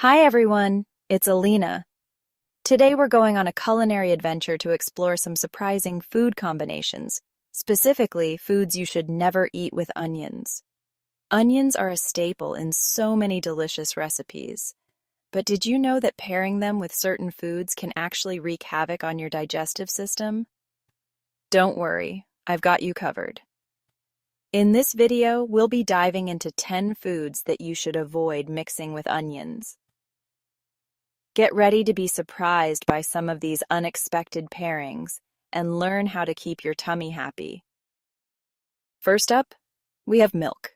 Hi everyone, it's Alina. Today we're going on a culinary adventure to explore some surprising food combinations, specifically foods you should never eat with onions. Onions are a staple in so many delicious recipes, but did you know that pairing them with certain foods can actually wreak havoc on your digestive system? Don't worry, I've got you covered. In this video, we'll be diving into 10 foods that you should avoid mixing with onions. Get ready to be surprised by some of these unexpected pairings and learn how to keep your tummy happy. First up, we have milk.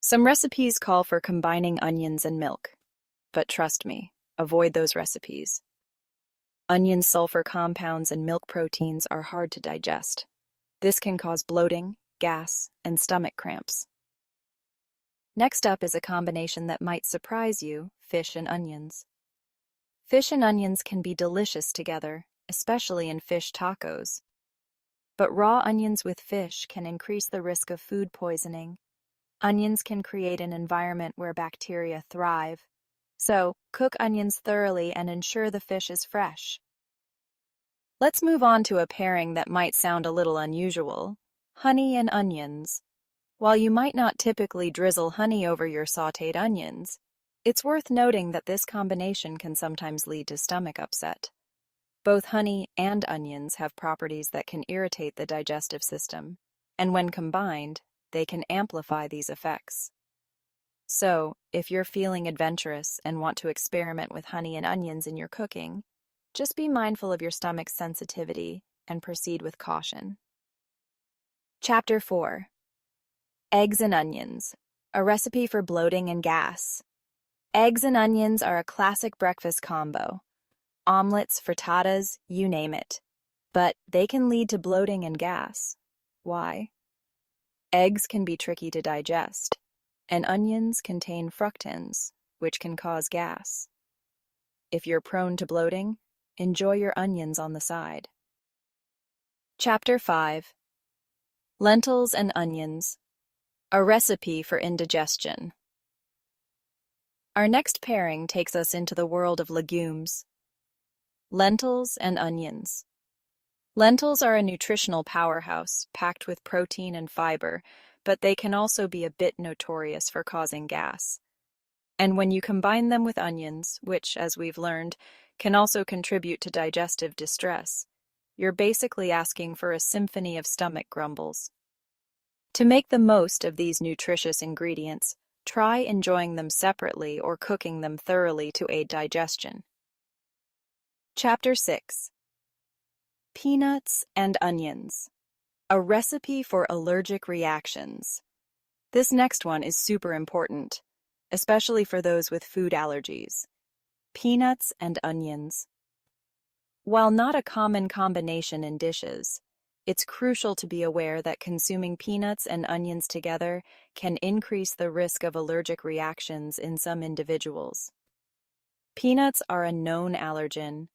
Some recipes call for combining onions and milk, but trust me, avoid those recipes. Onion sulfur compounds and milk proteins are hard to digest. This can cause bloating, gas, and stomach cramps. Next up is a combination that might surprise you: fish and onions. Fish and onions can be delicious together, especially in fish tacos. But raw onions with fish can increase the risk of food poisoning. Onions can create an environment where bacteria thrive. So, cook onions thoroughly and ensure the fish is fresh. Let's move on to a pairing that might sound a little unusual: honey and onions. While you might not typically drizzle honey over your sautéed onions, it's worth noting that this combination can sometimes lead to stomach upset. Both honey and onions have properties that can irritate the digestive system, and when combined, they can amplify these effects. So, if you're feeling adventurous and want to experiment with honey and onions in your cooking, just be mindful of your stomach's sensitivity and proceed with caution. Chapter 4. Eggs and onions, a recipe for bloating and gas. Eggs and onions are a classic breakfast combo. Omelets, frittatas, you name it. But they can lead to bloating and gas. Why? Eggs can be tricky to digest, and onions contain fructans, which can cause gas. If you're prone to bloating, enjoy your onions on the side. Chapter 5. Lentils and Onions, a recipe for indigestion. Our next pairing takes us into the world of legumes. Lentils and onions. Lentils are a nutritional powerhouse, packed with protein and fiber, but they can also be a bit notorious for causing gas. And when you combine them with onions, which, as we've learned, can also contribute to digestive distress, you're basically asking for a symphony of stomach grumbles. To make the most of these nutritious ingredients, try enjoying them separately or cooking them thoroughly to aid digestion. Chapter 6. Peanuts and Onions, a recipe for allergic reactions. This next one is super important, especially for those with food allergies. Peanuts and onions. While not a common combination in dishes, it's crucial to be aware that consuming peanuts and onions together can increase the risk of allergic reactions in some individuals. Peanuts are a known allergen,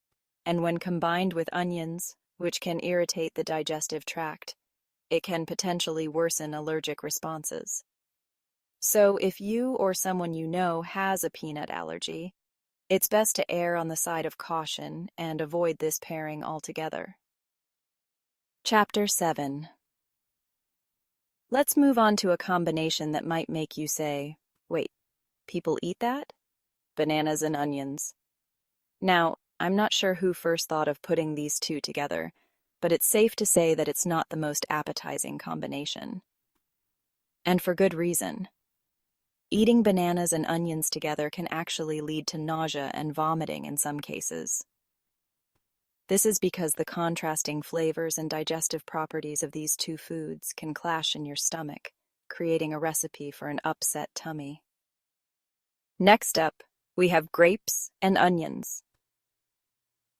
and when combined with onions, which can irritate the digestive tract, it can potentially worsen allergic responses. So if you or someone you know has a peanut allergy, it's best to err on the side of caution and avoid this pairing altogether. Chapter 7. Let's move on to a combination that might make you say, wait, people eat that? Bananas and onions. Now, I'm not sure who first thought of putting these two together, but it's safe to say that it's not the most appetizing combination. And for good reason. Eating bananas and onions together can actually lead to nausea and vomiting in some cases. This is because the contrasting flavors and digestive properties of these two foods can clash in your stomach, creating a recipe for an upset tummy. Next up, we have grapes and onions.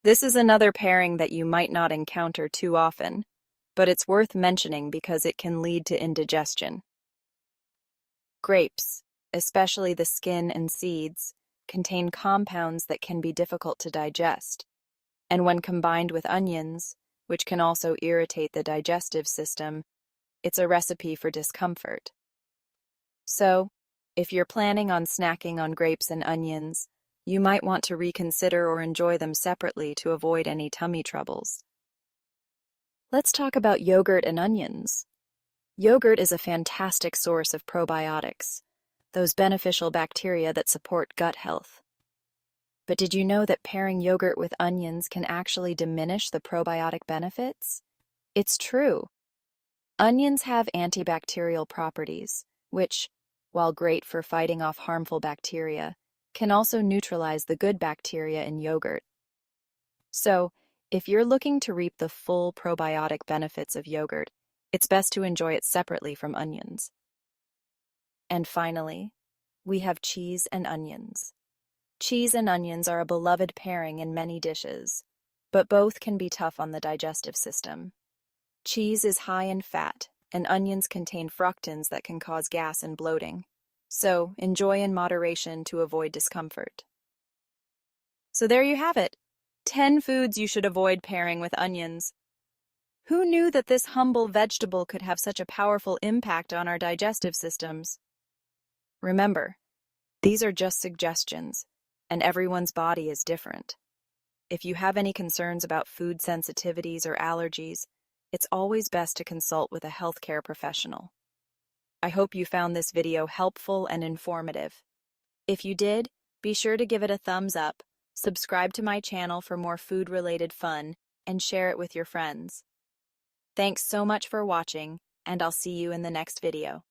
This is another pairing that you might not encounter too often, but it's worth mentioning because it can lead to indigestion. Grapes, especially the skin and seeds, contain compounds that can be difficult to digest, and when combined with onions, which can also irritate the digestive system, it's a recipe for discomfort. So, If you're planning on snacking on grapes and onions, you might want to reconsider or enjoy them separately to avoid any tummy troubles. Let's talk about yogurt and onions. Yogurt is a fantastic source of probiotics, those beneficial bacteria that support gut health. But did you know that pairing yogurt with onions can actually diminish the probiotic benefits? It's true. Onions have antibacterial properties, which, while great for fighting off harmful bacteria, can also neutralize the good bacteria in yogurt. So, if you're looking to reap the full probiotic benefits of yogurt, it's best to enjoy it separately from onions. And finally, we have cheese and onions. Cheese and onions are a beloved pairing in many dishes, but both can be tough on the digestive system. Cheese is high in fat, and onions contain fructans that can cause gas and bloating. So, enjoy in moderation to avoid discomfort. So there you have it, 10 foods you should avoid pairing with onions. Who knew that this humble vegetable could have such a powerful impact on our digestive systems? Remember, these are just suggestions, and everyone's body is different. If you have any concerns about food sensitivities or allergies, it's always best to consult with a healthcare professional. I hope you found this video helpful and informative. If you did, be sure to give it a thumbs up, subscribe to my channel for more food-related fun, and share it with your friends. Thanks so much for watching, and I'll see you in the next video.